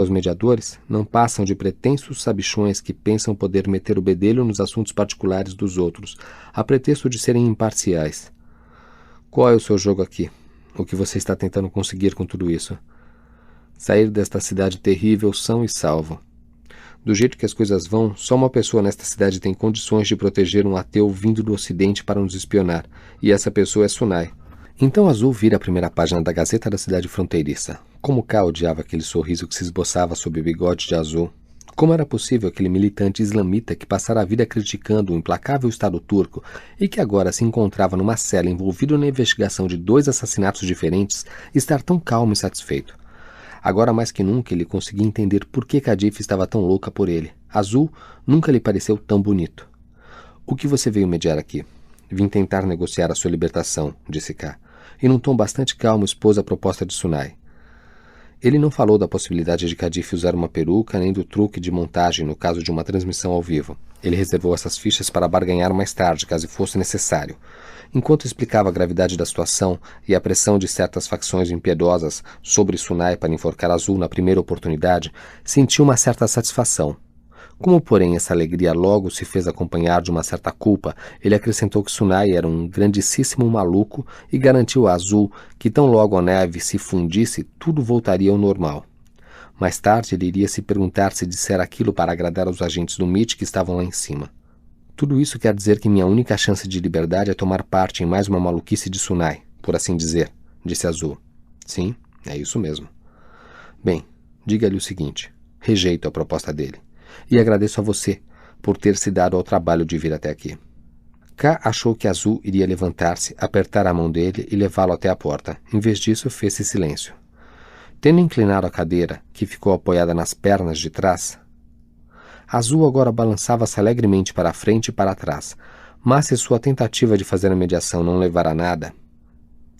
Os mediadores não passam de pretensos sabichões que pensam poder meter o bedelho nos assuntos particulares dos outros, a pretexto de serem imparciais. Qual é o seu jogo aqui? O que você está tentando conseguir com tudo isso? Sair desta cidade terrível são e salvo. Do jeito que as coisas vão, só uma pessoa nesta cidade tem condições de proteger um ateu vindo do ocidente para nos espionar, e essa pessoa é Sunai. Então Azul vira a primeira página da Gazeta da cidade fronteiriça. Como K odiava aquele sorriso que se esboçava sob o bigode de Azul. Como era possível aquele militante islamita que passara a vida criticando o implacável Estado turco e que agora se encontrava numa cela envolvido na investigação de 2 assassinatos diferentes estar tão calmo e satisfeito? Agora mais que nunca ele conseguia entender por que Kadif estava tão louca por ele. Azul nunca lhe pareceu tão bonito. O que você veio mediar aqui? Vim tentar negociar a sua libertação, disse K. E num tom bastante calmo expôs a proposta de Sunai. Ele não falou da possibilidade de Kadif usar uma peruca nem do truque de montagem no caso de uma transmissão ao vivo. Ele reservou essas fichas para barganhar mais tarde, caso fosse necessário. Enquanto explicava a gravidade da situação e a pressão de certas facções impiedosas sobre Sunai para enforcar Azul na primeira oportunidade, sentiu uma certa satisfação. Como, porém, essa alegria logo se fez acompanhar de uma certa culpa, ele acrescentou que Sunai era um grandíssimo maluco e garantiu a Azul que tão logo a neve se fundisse, tudo voltaria ao normal. Mais tarde, ele iria se perguntar se dissera aquilo para agradar aos agentes do MIT que estavam lá em cima. Tudo isso quer dizer que minha única chance de liberdade é tomar parte em mais uma maluquice de Sunai, por assim dizer, disse Azul. Sim, é isso mesmo. Bem, diga-lhe o seguinte, rejeito a proposta dele. E agradeço a você por ter se dado ao trabalho de vir até aqui. K achou que Azul iria levantar-se, apertar a mão dele e levá-lo até a porta. Em vez disso, fez-se silêncio. Tendo inclinado a cadeira, que ficou apoiada nas pernas de trás, Azul agora balançava-se alegremente para a frente e para trás. Mas se sua tentativa de fazer a mediação não levar a nada,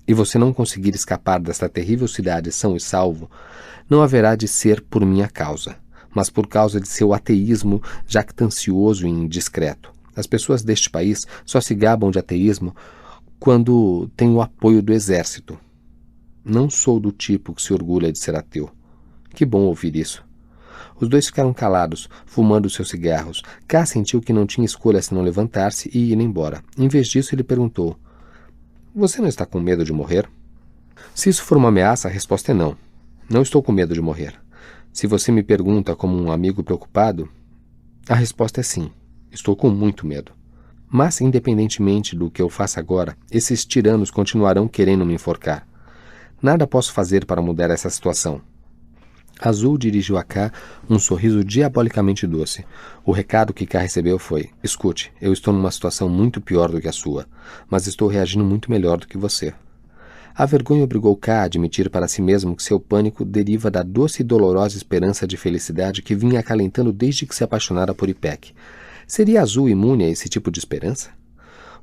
e você não conseguir escapar desta terrível cidade são e salvo, não haverá de ser por minha causa, mas por causa de seu ateísmo jactancioso e indiscreto. As pessoas deste país só se gabam de ateísmo quando têm o apoio do exército. Não sou do tipo que se orgulha de ser ateu. Que bom ouvir isso. Os dois ficaram calados, fumando seus cigarros. K sentiu que não tinha escolha senão levantar-se e ir embora. Em vez disso, ele perguntou, você não está com medo de morrer? Se isso for uma ameaça, a resposta é não. Não estou com medo de morrer. Se você me pergunta como um amigo preocupado, a resposta é sim. Estou com muito medo. Mas, independentemente do que eu faça agora, esses tiranos continuarão querendo me enforcar. Nada posso fazer para mudar essa situação. Azul dirigiu a K um sorriso diabolicamente doce. O recado que K recebeu foi, escute, eu estou numa situação muito pior do que a sua, mas estou reagindo muito melhor do que você. A vergonha obrigou K a admitir para si mesmo que seu pânico deriva da doce e dolorosa esperança de felicidade que vinha acalentando desde que se apaixonara por Ipek. Seria Azul imune a esse tipo de esperança?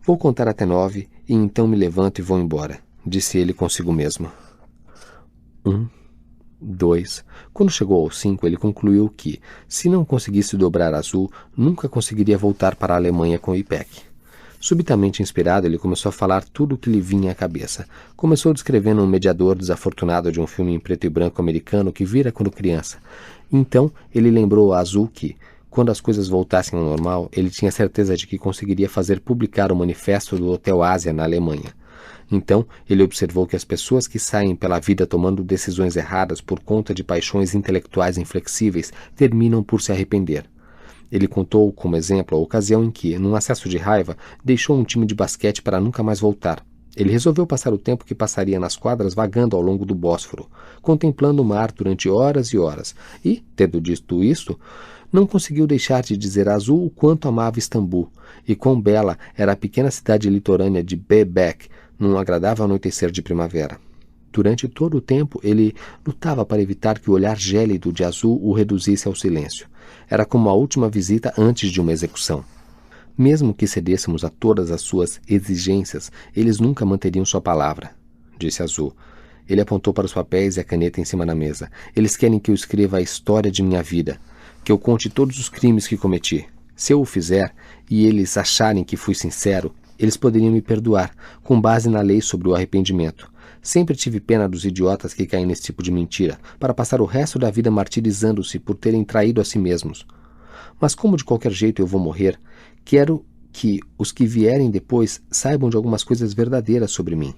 Vou contar até 9 e então me levanto e vou embora, disse ele consigo mesmo. 1, 2. Quando chegou ao 5, ele concluiu que, se não conseguisse dobrar Azul, nunca conseguiria voltar para a Alemanha com Ipek. Subitamente inspirado, ele começou a falar tudo o que lhe vinha à cabeça. Começou descrevendo um mediador desafortunado de um filme em preto e branco americano que vira quando criança. Então, ele lembrou a Azul que, quando as coisas voltassem ao normal, ele tinha certeza de que conseguiria fazer publicar o manifesto do Hotel Ásia na Alemanha. Então, ele observou que as pessoas que saem pela vida tomando decisões erradas por conta de paixões intelectuais inflexíveis terminam por se arrepender. Ele contou, como exemplo, a ocasião em que, num acesso de raiva, deixou um time de basquete para nunca mais voltar. Ele resolveu passar o tempo que passaria nas quadras vagando ao longo do Bósforo, contemplando o mar durante horas e horas, e, tendo dito isto, não conseguiu deixar de dizer a Azul o quanto amava Istambul, e quão bela era a pequena cidade litorânea de Bebek, num agradável anoitecer de primavera. Durante todo o tempo, ele lutava para evitar que o olhar gélido de Azul o reduzisse ao silêncio. Era como a última visita antes de uma execução. Mesmo que cedêssemos a todas as suas exigências, eles nunca manteriam sua palavra, disse Azul. Ele apontou para os papéis e a caneta em cima da mesa. Eles querem que eu escreva a história de minha vida, que eu conte todos os crimes que cometi. Se eu o fizer, e eles acharem que fui sincero, eles poderiam me perdoar, com base na lei sobre o arrependimento. Sempre tive pena dos idiotas que caem nesse tipo de mentira, para passar o resto da vida martirizando-se por terem traído a si mesmos. Mas como de qualquer jeito eu vou morrer, quero que os que vierem depois saibam de algumas coisas verdadeiras sobre mim.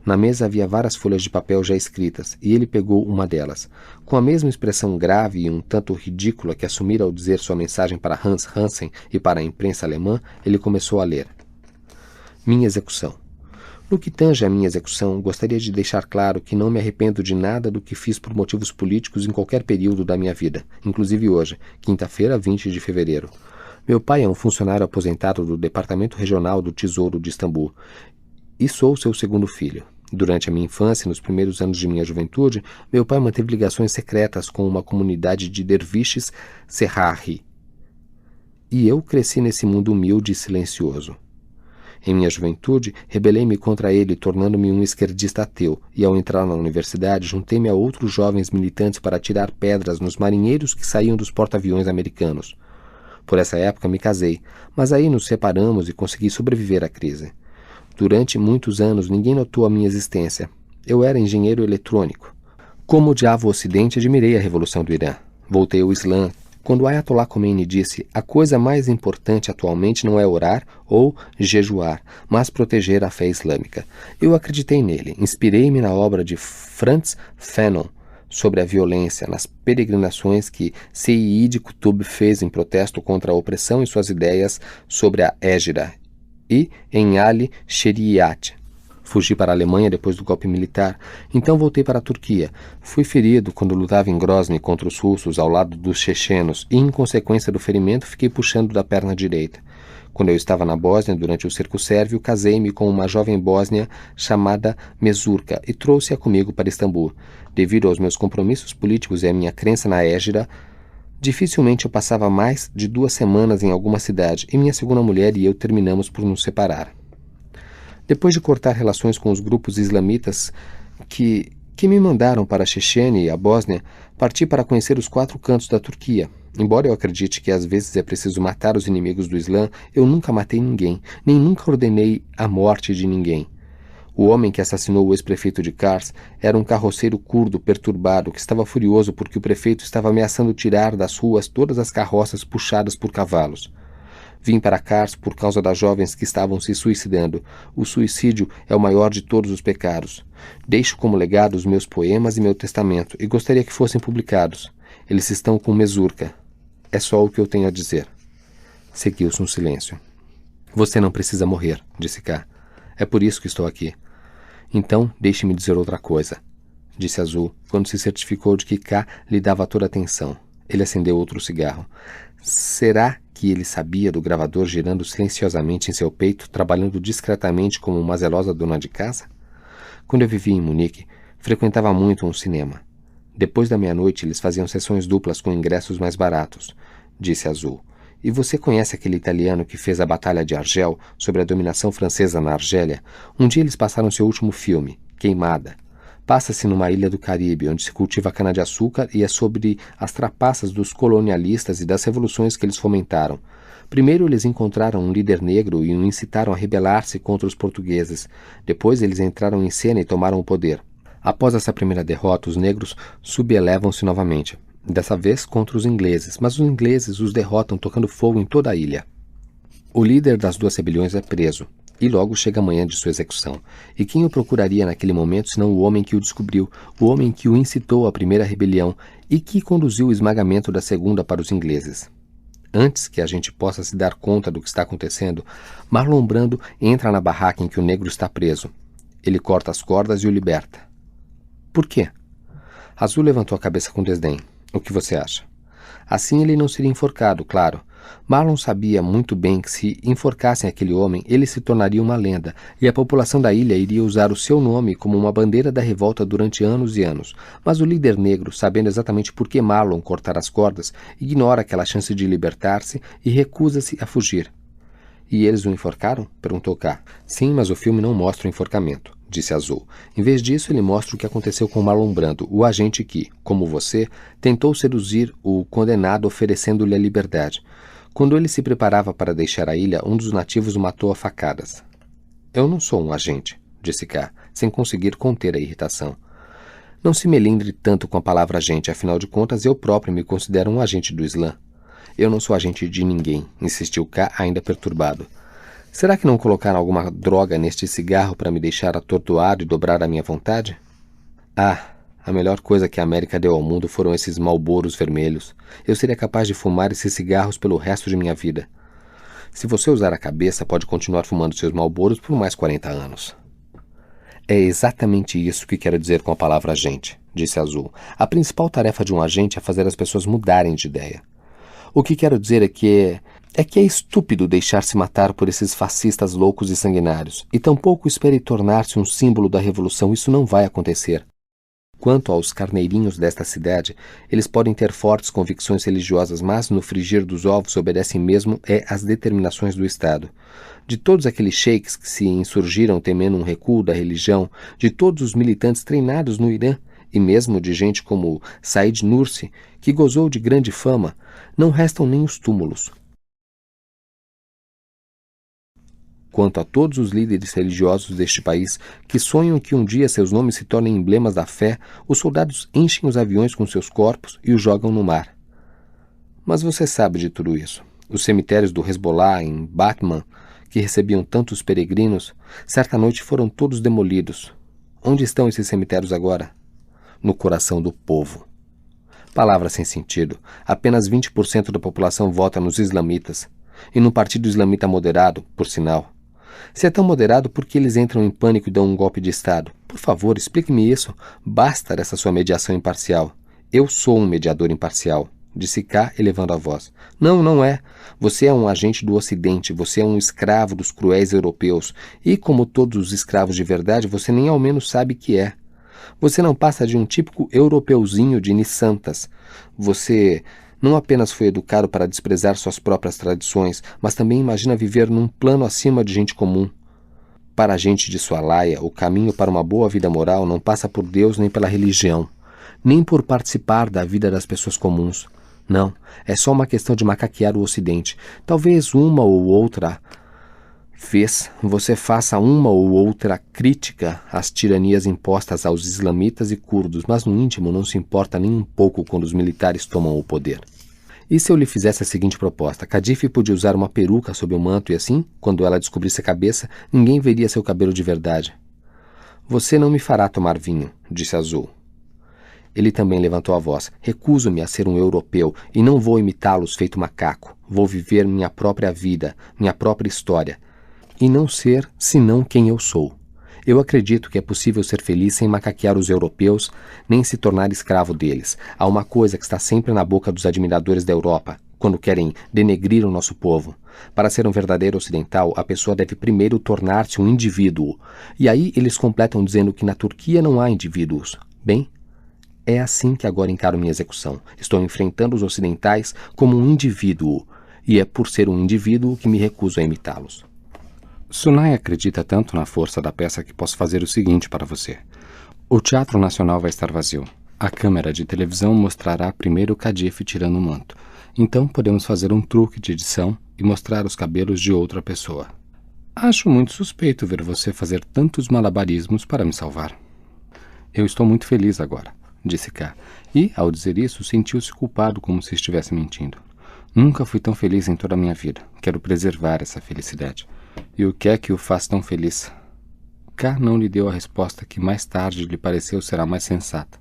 Na mesa havia várias folhas de papel já escritas, e ele pegou uma delas. Com a mesma expressão grave e um tanto ridícula que assumira ao dizer sua mensagem para Hans Hansen e para a imprensa alemã, ele começou a ler. Minha execução. No que tange à minha execução, gostaria de deixar claro que não me arrependo de nada do que fiz por motivos políticos em qualquer período da minha vida, inclusive hoje, quinta-feira, 20 de fevereiro. Meu pai é um funcionário aposentado do Departamento Regional do Tesouro de Istambul, e sou seu segundo filho. Durante a minha infância e nos primeiros anos de minha juventude, meu pai manteve ligações secretas com uma comunidade de derviches serrahi. E eu cresci nesse mundo humilde e silencioso. Em minha juventude, rebelei-me contra ele, tornando-me um esquerdista ateu, e ao entrar na universidade, juntei-me a outros jovens militantes para atirar pedras nos marinheiros que saíam dos porta-aviões americanos. Por essa época me casei, mas aí nos separamos e consegui sobreviver à crise. Durante muitos anos ninguém notou a minha existência. Eu era engenheiro eletrônico. Como odiava o Ocidente, admirei a Revolução do Irã. Voltei ao Islã. Quando Ayatollah Khomeini disse: a coisa mais importante atualmente não é orar ou jejuar, mas proteger a fé islâmica. Eu acreditei nele. Inspirei-me na obra de Frantz Fanon sobre a violência nas peregrinações que Seyyid Qutb fez em protesto contra a opressão e suas ideias sobre a Hégira e em Ali Sheriat. Fugi para a Alemanha depois do golpe militar, então voltei para a Turquia. Fui ferido quando lutava em Grozny contra os russos ao lado dos chechenos e, em consequência do ferimento, fiquei puxando da perna direita. Quando eu estava na Bósnia durante o cerco sérvio, casei-me com uma jovem bósnia chamada Mezurka e trouxe-a comigo para Istambul. Devido aos meus compromissos políticos e à minha crença na Hégira, dificilmente eu passava mais de 2 semanas em alguma cidade, e minha segunda mulher e eu terminamos por nos separar. Depois de cortar relações com os grupos islamitas que me mandaram para a Chechênia e a Bósnia, parti para conhecer os 4 cantos da Turquia. Embora eu acredite que às vezes é preciso matar os inimigos do Islã, eu nunca matei ninguém, nem nunca ordenei a morte de ninguém. O homem que assassinou o ex-prefeito de Kars era um carroceiro curdo perturbado que estava furioso porque o prefeito estava ameaçando tirar das ruas todas as carroças puxadas por cavalos. Vim para Kars por causa das jovens que estavam se suicidando. O suicídio é o maior de todos os pecados. Deixo como legado os meus poemas e meu testamento e gostaria que fossem publicados. Eles estão com Mezurka. É só o que eu tenho a dizer. Seguiu-se um silêncio. Você não precisa morrer, disse K. É por isso que estou aqui. Então, deixe-me dizer outra coisa, disse Azul, quando se certificou de que K lhe dava toda a atenção. Ele acendeu outro cigarro. Será que ele sabia do gravador girando silenciosamente em seu peito, trabalhando discretamente como uma zelosa dona de casa? Quando eu vivia em Munique, frequentava muito um cinema. Depois da meia-noite, eles faziam sessões duplas com ingressos mais baratos, disse Azul. E você conhece aquele italiano que fez a Batalha de Argel sobre a dominação francesa na Argélia? Um dia eles passaram seu último filme, Queimada. Passa-se numa ilha do Caribe, onde se cultiva cana-de-açúcar e é sobre as trapaças dos colonialistas e das revoluções que eles fomentaram. Primeiro eles encontraram um líder negro e o incitaram a rebelar-se contra os portugueses. Depois eles entraram em cena e tomaram o poder. Após essa primeira derrota, os negros subelevam-se novamente. Dessa vez contra os ingleses, mas os ingleses os derrotam tocando fogo em toda a ilha. O líder das 2 rebeliões é preso, e logo chega a manhã de sua execução. E quem o procuraria naquele momento senão o homem que o descobriu, o homem que o incitou à primeira rebelião e que conduziu o esmagamento da segunda para os ingleses? Antes que a gente possa se dar conta do que está acontecendo, Marlon Brando entra na barraca em que o negro está preso. Ele corta as cordas e o liberta. Por quê? Azul levantou a cabeça com desdém. O que você acha? Assim ele não seria enforcado, claro. Marlon sabia muito bem que se enforcassem aquele homem, ele se tornaria uma lenda, e a população da ilha iria usar o seu nome como uma bandeira da revolta durante anos e anos. Mas o líder negro, sabendo exatamente por que Marlon cortar as cordas, ignora aquela chance de libertar-se e recusa-se a fugir. E eles o enforcaram? Perguntou K. Sim, mas o filme não mostra o enforcamento, disse Azul. Em vez disso, ele mostra o que aconteceu com Marlon Brando, o agente que, como você, tentou seduzir o condenado oferecendo-lhe a liberdade. Quando ele se preparava para deixar a ilha, um dos nativos o matou a facadas. Eu não sou um agente, disse K, sem conseguir conter a irritação. Não se melindre tanto com a palavra agente, afinal de contas eu próprio me considero um agente do Islã. Eu não sou agente de ninguém, insistiu K, ainda perturbado. Será que não colocaram alguma droga neste cigarro para me deixar atordoado e dobrar a minha vontade? Ah, a melhor coisa que a América deu ao mundo foram esses Marlboros vermelhos. Eu seria capaz de fumar esses cigarros pelo resto de minha vida. Se você usar a cabeça, pode continuar fumando seus Marlboros por mais 40 anos. É exatamente isso que quero dizer com a palavra agente, disse Azul. A principal tarefa de um agente é fazer as pessoas mudarem de ideia. O que quero dizer é que é estúpido deixar-se matar por esses fascistas loucos e sanguinários, e tampouco espere tornar-se um símbolo da revolução. Isso não vai acontecer. Quanto aos carneirinhos desta cidade, eles podem ter fortes convicções religiosas, mas no frigir dos ovos obedecem mesmo às determinações do Estado. De todos aqueles sheiks que se insurgiram temendo um recuo da religião, de todos os militantes treinados no Irã, e mesmo de gente como Said Nursi, que gozou de grande fama, não restam nem os túmulos. Quanto a todos os líderes religiosos deste país que sonham que um dia seus nomes se tornem emblemas da fé, os soldados enchem os aviões com seus corpos e os jogam no mar. Mas você sabe de tudo isso. Os cemitérios do Hezbollah em Batman, que recebiam tantos peregrinos, certa noite foram todos demolidos. Onde estão esses cemitérios agora? No coração do povo. Palavras sem sentido. Apenas 20% da população vota nos islamitas. E no Partido Islamita Moderado, por sinal. Se é tão moderado, por que eles entram em pânico e dão um golpe de Estado? Por favor, explique-me isso. Basta dessa sua mediação imparcial. Eu sou um mediador imparcial, disse K, elevando a voz. Não, não é. Você é um agente do Ocidente, você é um escravo dos cruéis europeus. E, como todos os escravos de verdade, você nem ao menos sabe que é. Você não passa de um típico europeuzinho de Nissantas. Você não apenas foi educado para desprezar suas próprias tradições, mas também imagina viver num plano acima de gente comum. Para a gente de sua laia, o caminho para uma boa vida moral não passa por Deus nem pela religião, nem por participar da vida das pessoas comuns. Não, é só uma questão de macaquear o Ocidente. Talvez uma ou outra vez você faça uma ou outra crítica às tiranias impostas aos islamitas e curdos, mas no íntimo não se importa nem um pouco quando os militares tomam o poder. E se eu lhe fizesse a seguinte proposta? Cadife podia usar uma peruca sob o manto e assim, quando ela descobrisse a cabeça, ninguém veria seu cabelo de verdade. Você não me fará tomar vinho, disse Azul. Ele também levantou a voz. Recuso-me a ser um europeu e não vou imitá-los feito macaco. Vou viver minha própria vida, minha própria história. E não ser senão quem eu sou. Eu acredito que é possível ser feliz sem macaquear os europeus, nem se tornar escravo deles. Há uma coisa que está sempre na boca dos admiradores da Europa, quando querem denegrir o nosso povo. Para ser um verdadeiro ocidental, a pessoa deve primeiro tornar-se um indivíduo. E aí eles completam dizendo que na Turquia não há indivíduos. Bem, é assim que agora encaro minha execução. Estou enfrentando os ocidentais como um indivíduo, e é por ser um indivíduo que me recuso a imitá-los. Sunai acredita tanto na força da peça que posso fazer o seguinte para você. O Teatro Nacional vai estar vazio. A câmera de televisão mostrará primeiro Cadife tirando o manto. Então podemos fazer um truque de edição e mostrar os cabelos de outra pessoa. Acho muito suspeito ver você fazer tantos malabarismos para me salvar. Eu estou muito feliz agora, disse K. E, ao dizer isso, sentiu-se culpado como se estivesse mentindo. Nunca fui tão feliz em toda a minha vida. Quero preservar essa felicidade. E o que é que o faz tão feliz? K não lhe deu a resposta que mais tarde lhe pareceu ser a mais sensata.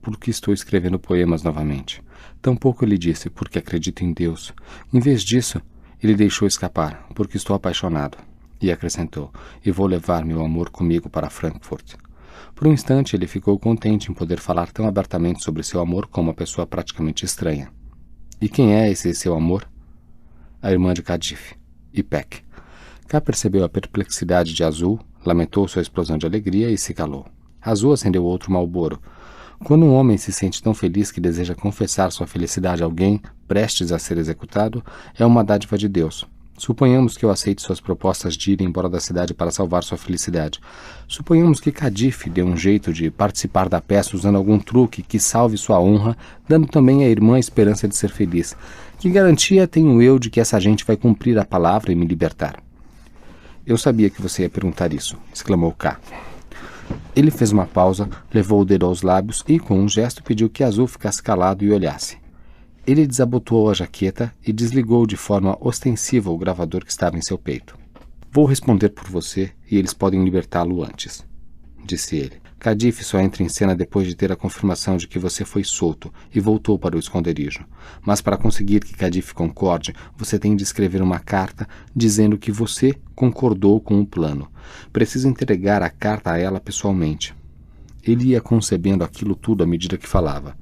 Porque estou escrevendo poemas novamente. Tampouco lhe disse porque acredito em Deus. Em vez disso, ele deixou escapar, porque estou apaixonado. E acrescentou, e vou levar meu amor comigo para Frankfurt. Por um instante ele ficou contente em poder falar tão abertamente sobre seu amor com uma pessoa praticamente estranha. E quem é esse seu amor? A irmã de Cadife, Ipek. K percebeu a perplexidade de Azul, lamentou sua explosão de alegria e se calou. Azul acendeu outro Marlboro. Quando um homem se sente tão feliz que deseja confessar sua felicidade a alguém, prestes a ser executado, é uma dádiva de Deus. Suponhamos que eu aceite suas propostas de ir embora da cidade para salvar sua felicidade. Suponhamos que Cadife dê um jeito de participar da peça usando algum truque que salve sua honra, dando também à irmã a esperança de ser feliz. Que garantia tenho eu de que essa gente vai cumprir a palavra e me libertar? Eu sabia que você ia perguntar isso, exclamou K. Ele fez uma pausa, levou o dedo aos lábios e, com um gesto, pediu que Azul ficasse calado e olhasse. Ele desabotoou a jaqueta e desligou de forma ostensiva o gravador que estava em seu peito. Vou responder por você e eles podem libertá-lo antes, disse ele. Kadif só entra em cena depois de ter a confirmação de que você foi solto e voltou para o esconderijo. Mas para conseguir que Kadif concorde, você tem de escrever uma carta dizendo que você concordou com o plano. Precisa entregar a carta a ela pessoalmente. Ele ia concebendo aquilo tudo à medida que falava.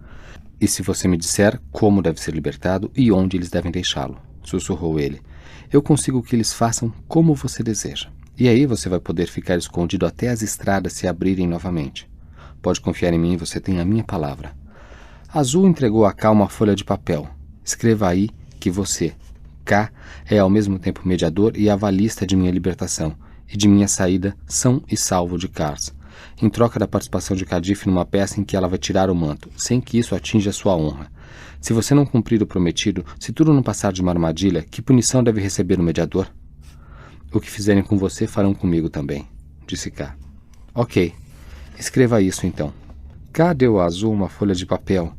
E se você me disser como deve ser libertado e onde eles devem deixá-lo, sussurrou ele, eu consigo que eles façam como você deseja. E aí você vai poder ficar escondido até as estradas se abrirem novamente. Pode confiar em mim, você tem a minha palavra. Azul entregou a K uma folha de papel. Escreva aí que você, K, é ao mesmo tempo mediador e avalista de minha libertação e de minha saída são e salvo de Kars, em troca da participação de Kadif numa peça em que ela vai tirar o manto, sem que isso atinja sua honra. Se você não cumprir o prometido, se tudo não passar de uma armadilha, que punição deve receber o mediador? O que fizerem com você farão comigo também, disse K. Ok, escreva isso então. K deu a Azul uma folha de papel.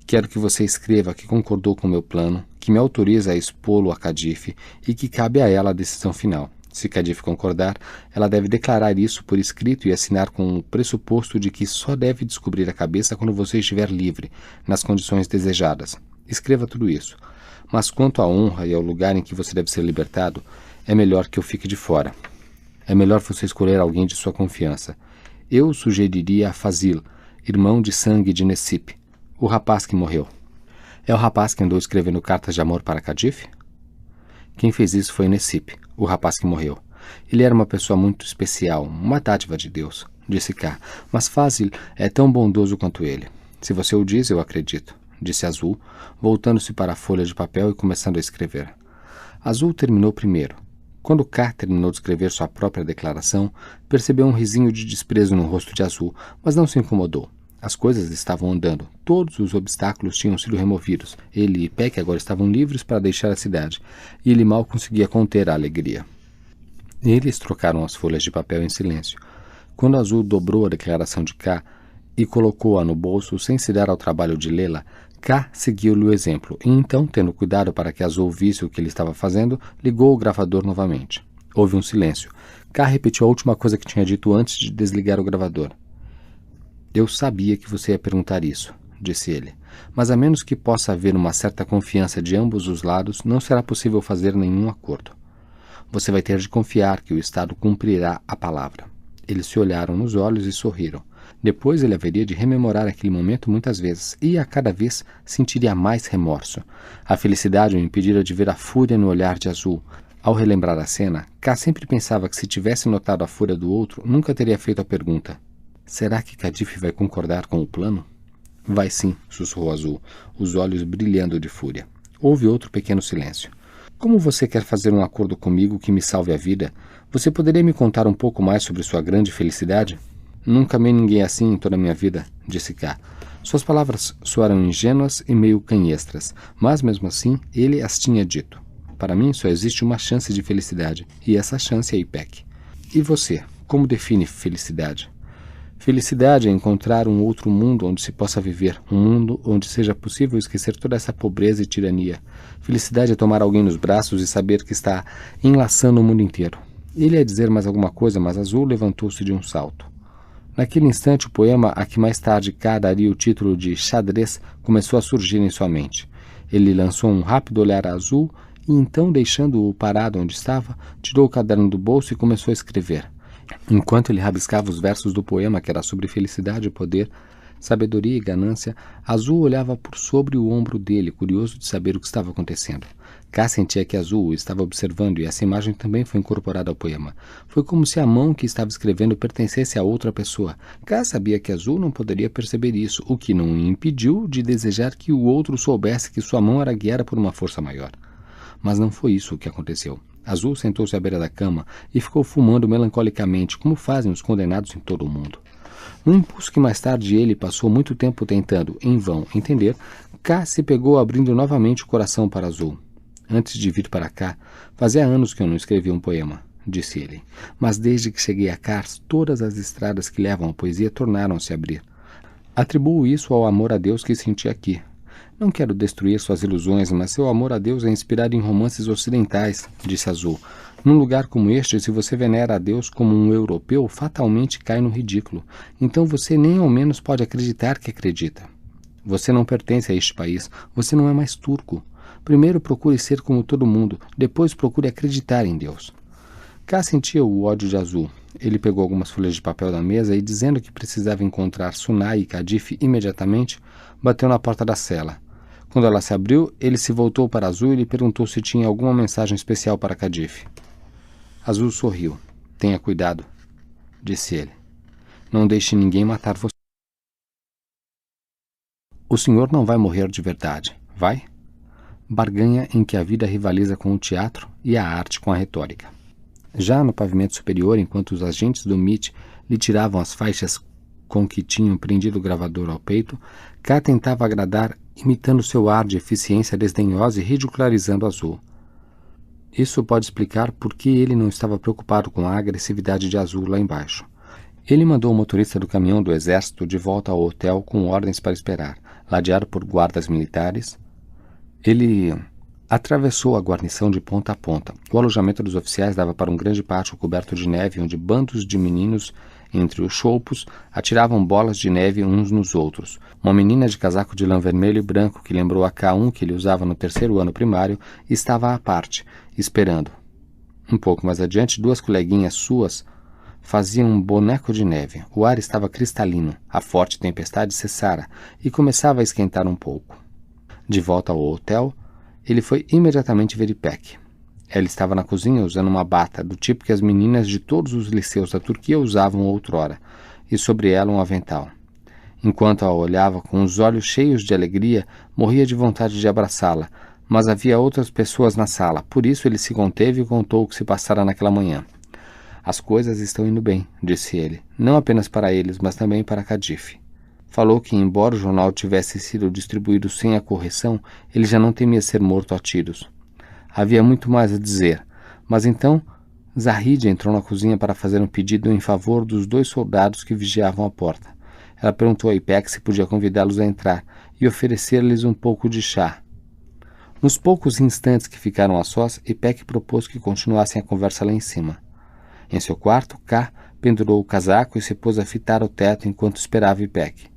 Quero que você escreva que concordou com o meu plano, que me autoriza a expô-lo a Kadif e que cabe a ela a decisão final. Se Kadif concordar, ela deve declarar isso por escrito e assinar com o pressuposto de que só deve descobrir a cabeça quando você estiver livre, nas condições desejadas. Escreva tudo isso. Mas quanto à honra e ao lugar em que você deve ser libertado, é melhor que eu fique de fora. É melhor você escolher alguém de sua confiança. Eu sugeriria a Fazil, irmão de sangue de Nessip, o rapaz que morreu. É o rapaz que andou escrevendo cartas de amor para Kadif? Quem fez isso foi Nessip, o rapaz que morreu. Ele era uma pessoa muito especial, uma dádiva de Deus, disse K, mas Fazil é tão bondoso quanto ele. Se você o diz, eu acredito, disse Azul, voltando-se para a folha de papel e começando a escrever. Azul terminou primeiro. Quando K terminou de escrever sua própria declaração, percebeu um risinho de desprezo no rosto de Azul, mas não se incomodou. As coisas estavam andando, todos os obstáculos tinham sido removidos. Ele e Peck agora estavam livres para deixar a cidade, e ele mal conseguia conter a alegria. Eles trocaram as folhas de papel em silêncio. Quando Azul dobrou a declaração de K e colocou-a no bolso sem se dar ao trabalho de lê-la, K seguiu-lhe o exemplo, e então, tendo cuidado para que Azul visse o que ele estava fazendo, ligou o gravador novamente. Houve um silêncio. K repetiu a última coisa que tinha dito antes de desligar o gravador. Eu sabia que você ia perguntar isso, disse ele, mas a menos que possa haver uma certa confiança de ambos os lados, não será possível fazer nenhum acordo. Você vai ter de confiar que o Estado cumprirá a palavra. Eles se olharam nos olhos e sorriram. Depois ele haveria de rememorar aquele momento muitas vezes, e a cada vez sentiria mais remorso. A felicidade o impedira de ver a fúria no olhar de Azul. Ao relembrar a cena, K sempre pensava que se tivesse notado a fúria do outro, nunca teria feito a pergunta. Será que Kadif vai concordar com o plano? Vai sim, sussurrou Azul, os olhos brilhando de fúria. Houve outro pequeno silêncio. Como você quer fazer um acordo comigo que me salve a vida? Você poderia me contar um pouco mais sobre sua grande felicidade? Nunca amei ninguém assim em toda a minha vida, disse K. Suas palavras soaram ingênuas e meio canhestras, mas mesmo assim ele as tinha dito. Para mim só existe uma chance de felicidade, e essa chance é Ipek. E você, como define felicidade? Felicidade é encontrar um outro mundo onde se possa viver, um mundo onde seja possível esquecer toda essa pobreza e tirania. Felicidade é tomar alguém nos braços e saber que está enlaçando o mundo inteiro. Ele ia dizer mais alguma coisa, mas Azul levantou-se de um salto. Naquele instante, o poema a que mais tarde K daria o título de Xadrez começou a surgir em sua mente. Ele lançou um rápido olhar a Azul e então, deixando-o parado onde estava, tirou o caderno do bolso e começou a escrever. Enquanto ele rabiscava os versos do poema, que era sobre felicidade e poder, sabedoria e ganância, Azul olhava por sobre o ombro dele, curioso de saber o que estava acontecendo. K sentia que Azul o estava observando e essa imagem também foi incorporada ao poema. Foi como se a mão que estava escrevendo pertencesse a outra pessoa. K sabia que Azul não poderia perceber isso, o que não o impediu de desejar que o outro soubesse que sua mão era guiada por uma força maior. Mas não foi isso o que aconteceu. Azul sentou-se à beira da cama e ficou fumando melancolicamente, como fazem os condenados em todo o mundo. Num impulso que mais tarde ele passou muito tempo tentando, em vão, entender, K se pegou abrindo novamente o coração para Azul. Antes de vir para cá, fazia anos que eu não escrevia um poema, disse ele. Mas desde que cheguei a Kars, todas as estradas que levam à poesia tornaram-se a abrir. Atribuo isso ao amor a Deus que senti aqui. Não quero destruir suas ilusões, mas seu amor a Deus é inspirado em romances ocidentais, disse Azul. Num lugar como este, se você venera a Deus como um europeu, fatalmente cai no ridículo. Então você nem ao menos pode acreditar que acredita. Você não pertence a este país, você não é mais turco. Primeiro procure ser como todo mundo, depois procure acreditar em Deus. Cá sentia o ódio de Azul. Ele pegou algumas folhas de papel da mesa e, dizendo que precisava encontrar Sunay e Kadif imediatamente, bateu na porta da cela. Quando ela se abriu, ele se voltou para Azul e lhe perguntou se tinha alguma mensagem especial para Kadif. Azul sorriu. Tenha cuidado, disse ele. Não deixe ninguém matar você. O senhor não vai morrer de verdade, vai? Barganha em que a vida rivaliza com o teatro e a arte com a retórica. Já no pavimento superior, enquanto os agentes do MIT lhe tiravam as faixas com que tinham prendido o gravador ao peito, K tentava agradar, imitando seu ar de eficiência desdenhosa e ridicularizando Azul. Isso pode explicar por que ele não estava preocupado com a agressividade de Azul lá embaixo. Ele mandou o motorista do caminhão do exército de volta ao hotel com ordens para esperar, ladeado por guardas militares. Ele atravessou a guarnição de ponta a ponta. O alojamento dos oficiais dava para um grande pátio coberto de neve, onde bandos de meninos, entre os choupos, atiravam bolas de neve uns nos outros. Uma menina de casaco de lã vermelho e branco, que lembrou a K1 que ele usava no 3º ano primário, estava à parte, esperando. Um pouco mais adiante, 2 coleguinhas suas faziam um boneco de neve. O ar estava cristalino, a forte tempestade cessara e começava a esquentar um pouco. De volta ao hotel, ele foi imediatamente ver Ipek. Ela estava na cozinha usando uma bata, do tipo que as meninas de todos os liceus da Turquia usavam outrora, e sobre ela um avental. Enquanto a olhava com os olhos cheios de alegria, morria de vontade de abraçá-la, mas havia outras pessoas na sala, por isso ele se conteve e contou o que se passara naquela manhã. As coisas estão indo bem, disse ele, não apenas para eles, mas também para Kadif. Falou que, embora o jornal tivesse sido distribuído sem a correção, ele já não temia ser morto a tiros. Havia muito mais a dizer, mas então Zahid entrou na cozinha para fazer um pedido em favor dos 2 soldados que vigiavam a porta. Ela perguntou a Ipek se podia convidá-los a entrar e oferecer-lhes um pouco de chá. Nos poucos instantes que ficaram a sós, Ipek propôs que continuassem a conversa lá em cima. Em seu quarto, K pendurou o casaco e se pôs a fitar o teto enquanto esperava Ipek.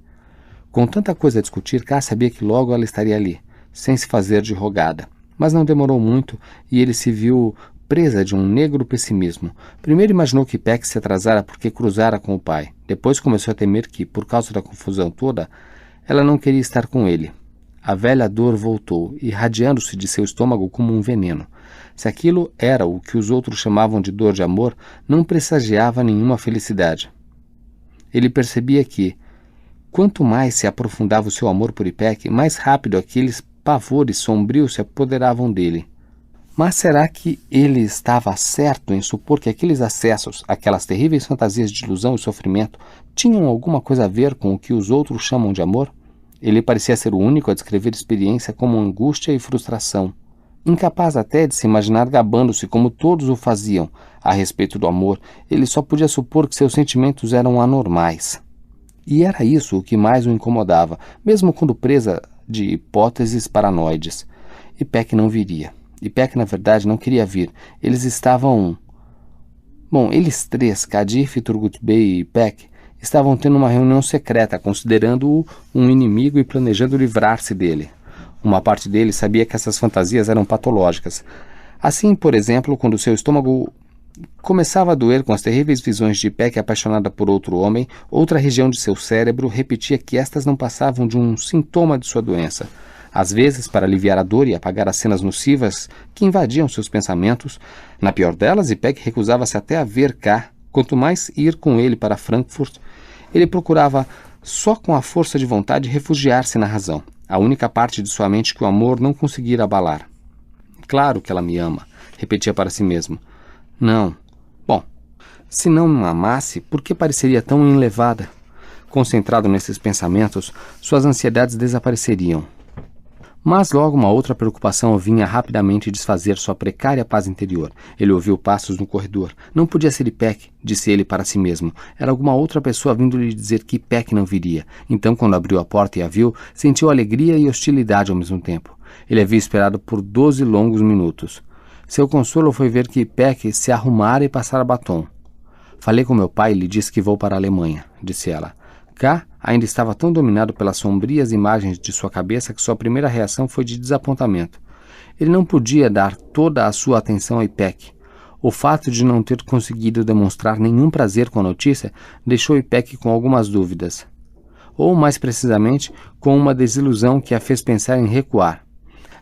Com tanta coisa a discutir, K sabia que logo ela estaria ali, sem se fazer de rogada. Mas não demorou muito e ele se viu presa de um negro pessimismo. Primeiro imaginou que Ipek se atrasara porque cruzara com o pai. Depois começou a temer que, por causa da confusão toda, ela não queria estar com ele. A velha dor voltou, irradiando-se de seu estômago como um veneno. Se aquilo era o que os outros chamavam de dor de amor, não pressagiava nenhuma felicidade. Ele percebia que, quanto mais se aprofundava o seu amor por Ipek, mais rápido aqueles pavores sombrios se apoderavam dele. Mas será que ele estava certo em supor que aqueles acessos, aquelas terríveis fantasias de ilusão e sofrimento, tinham alguma coisa a ver com o que os outros chamam de amor? Ele parecia ser o único a descrever a experiência como angústia e frustração. Incapaz até de se imaginar gabando-se como todos o faziam a respeito do amor, ele só podia supor que seus sentimentos eram anormais. E era isso o que mais o incomodava, mesmo quando presa de hipóteses paranoides. Ipek não viria. Ipek, na verdade, não queria vir. Eles estavam... Bom, eles 3, Kadif, Turgut Bey e Ipek, estavam tendo uma reunião secreta, considerando-o um inimigo e planejando livrar-se dele. Uma parte deles sabia que essas fantasias eram patológicas. Assim, por exemplo, quando seu estômago começava a doer com as terríveis visões de Ipek apaixonada por outro homem, outra região de seu cérebro repetia que estas não passavam de um sintoma de sua doença. Às vezes, para aliviar a dor e apagar as cenas nocivas que invadiam seus pensamentos, na pior delas, Ipek recusava-se até a ver K. Quanto mais ir com ele para Frankfurt, ele procurava, só com a força de vontade, refugiar-se na razão, a única parte de sua mente que o amor não conseguira abalar. Claro que ela me ama, repetia para si mesmo. Não. Bom, se não me amasse, por que pareceria tão enlevada? Concentrado nesses pensamentos, suas ansiedades desapareceriam. Mas logo uma outra preocupação vinha rapidamente desfazer sua precária paz interior. Ele ouviu passos no corredor. Não podia ser Ipek, disse ele para si mesmo. Era alguma outra pessoa vindo lhe dizer que Ipek não viria. Então, quando abriu a porta e a viu, sentiu alegria e hostilidade ao mesmo tempo. Ele havia esperado por 12 longos minutos. Seu consolo foi ver que Ipek se arrumara e passara batom. Falei com meu pai e lhe disse que vou para a Alemanha, disse ela. K ainda estava tão dominado pelas sombrias imagens de sua cabeça que sua primeira reação foi de desapontamento. Ele não podia dar toda a sua atenção a Ipek. O fato de não ter conseguido demonstrar nenhum prazer com a notícia deixou Ipek com algumas dúvidas. Ou, mais precisamente, com uma desilusão que a fez pensar em recuar.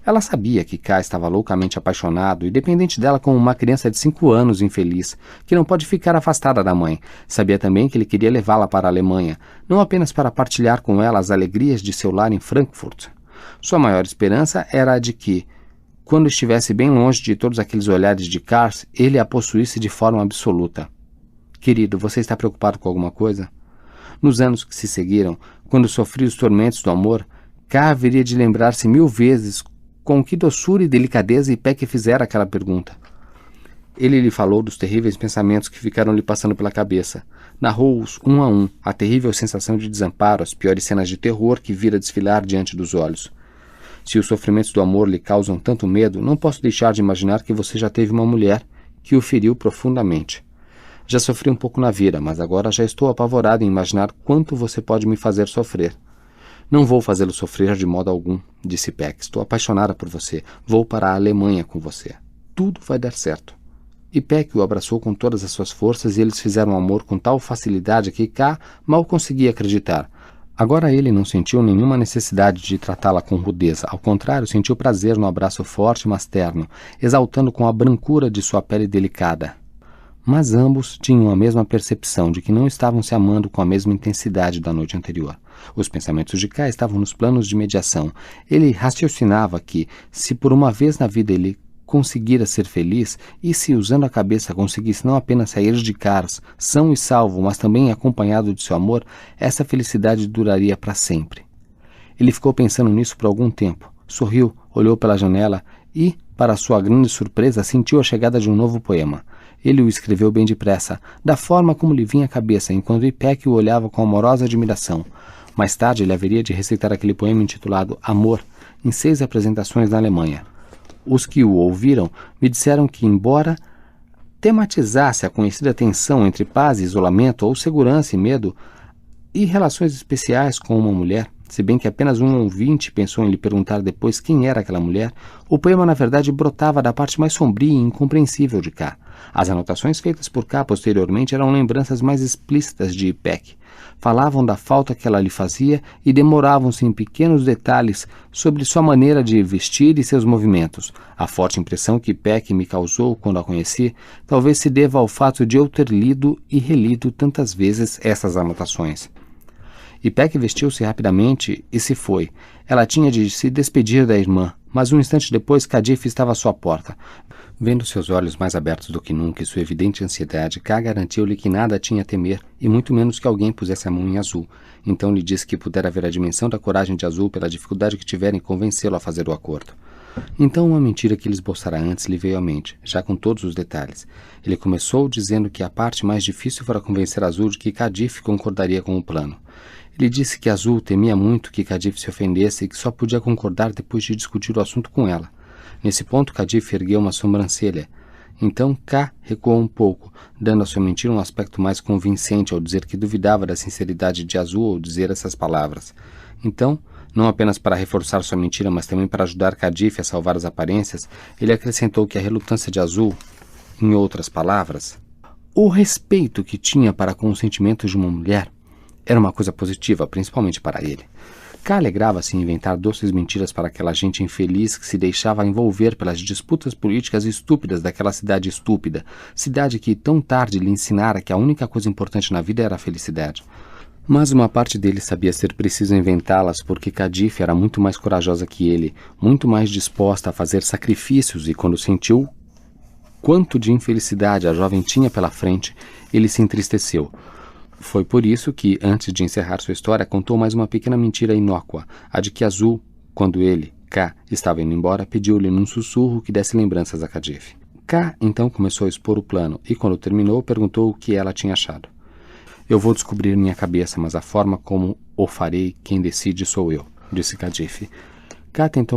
Ela sabia que K estava loucamente apaixonado e dependente dela como uma criança de 5 anos infeliz, que não pode ficar afastada da mãe. Sabia também que ele queria levá-la para a Alemanha, não apenas para partilhar com ela as alegrias de seu lar em Frankfurt. Sua maior esperança era a de que, quando estivesse bem longe de todos aqueles olhares de Kars, ele a possuísse de forma absoluta. Querido, você está preocupado com alguma coisa? Nos anos que se seguiram, quando sofri os tormentos do amor, K haveria de lembrar-se 1000 vezes com que doçura e delicadeza Ipek fizera aquela pergunta. Ele lhe falou dos terríveis pensamentos que ficaram lhe passando pela cabeça. Narrou-os um a um, a terrível sensação de desamparo, as piores cenas de terror que vira desfilar diante dos olhos. Se os sofrimentos do amor lhe causam tanto medo, não posso deixar de imaginar que você já teve uma mulher que o feriu profundamente. Já sofri um pouco na vida, mas agora já estou apavorado em imaginar quanto você pode me fazer sofrer. Não vou fazê-lo sofrer de modo algum, disse Ipek. Estou apaixonada por você. Vou para a Alemanha com você. Tudo vai dar certo. Ipek o abraçou com todas as suas forças e eles fizeram amor com tal facilidade que K mal conseguia acreditar. Agora ele não sentiu nenhuma necessidade de tratá-la com rudeza. Ao contrário, sentiu prazer no abraço forte mas terno, exaltando com a brancura de sua pele delicada. Mas ambos tinham a mesma percepção de que não estavam se amando com a mesma intensidade da noite anterior. Os pensamentos de K estavam nos planos de mediação. Ele raciocinava que, se por uma vez na vida ele conseguira ser feliz, e se usando a cabeça conseguisse não apenas sair de Kars, são e salvo, mas também acompanhado de seu amor, essa felicidade duraria para sempre. Ele ficou pensando nisso por algum tempo. Sorriu, olhou pela janela e, para sua grande surpresa, sentiu a chegada de um novo poema. Ele o escreveu bem depressa, da forma como lhe vinha à cabeça, enquanto Ipek o olhava com amorosa admiração. Mais tarde ele haveria de recitar aquele poema intitulado Amor, em 6 apresentações na Alemanha. Os que o ouviram me disseram que, embora tematizasse a conhecida tensão entre paz e isolamento, ou segurança e medo, e relações especiais com uma mulher, se bem que apenas um ouvinte pensou em lhe perguntar depois quem era aquela mulher, o poema na verdade brotava da parte mais sombria e incompreensível de K. As anotações feitas por K posteriormente eram lembranças mais explícitas de Ipek. Falavam da falta que ela lhe fazia e demoravam-se em pequenos detalhes sobre sua maneira de vestir e seus movimentos. A forte impressão que Ipek me causou quando a conheci talvez se deva ao fato de eu ter lido e relido tantas vezes essas anotações. Ipek vestiu-se rapidamente e se foi. Ela tinha de se despedir da irmã, mas um instante depois Kadif estava à sua porta. Vendo seus olhos mais abertos do que nunca e sua evidente ansiedade, K garantiu-lhe que nada tinha a temer, e muito menos que alguém pusesse a mão em Azul. Então lhe disse que pudera ver a dimensão da coragem de Azul pela dificuldade que tivera em convencê-lo a fazer o acordo. Então uma mentira que ele esboçara antes lhe veio à mente, já com todos os detalhes. Ele começou dizendo que a parte mais difícil fora convencer Azul de que Kadif concordaria com o plano. Ele disse que Azul temia muito que Kadif se ofendesse e que só podia concordar depois de discutir o assunto com ela. Nesse ponto, Kadif ergueu uma sobrancelha. Então K recuou um pouco, dando à sua mentira um aspecto mais convincente ao dizer que duvidava da sinceridade de Azul ao dizer essas palavras. Então, não apenas para reforçar sua mentira, mas também para ajudar Kadif a salvar as aparências, ele acrescentou que a relutância de Azul, em outras palavras, o respeito que tinha para com os sentimentos de uma mulher, era uma coisa positiva, principalmente para ele. K alegrava-se em inventar doces mentiras para aquela gente infeliz que se deixava envolver pelas disputas políticas estúpidas daquela cidade estúpida, cidade que tão tarde lhe ensinara que a única coisa importante na vida era a felicidade. Mas uma parte dele sabia ser preciso inventá-las porque Kadif era muito mais corajosa que ele, muito mais disposta a fazer sacrifícios, e quando sentiu quanto de infelicidade a jovem tinha pela frente, ele se entristeceu. Foi por isso que, antes de encerrar sua história, contou mais uma pequena mentira inócua, a de que Azul, quando ele, K estava indo embora, pediu-lhe num sussurro que desse lembranças a Kadif. K então começou a expor o plano e, quando terminou, perguntou o que ela tinha achado. Eu vou descobrir minha cabeça, mas a forma como o farei, quem decide sou eu, disse Kadif. K tentou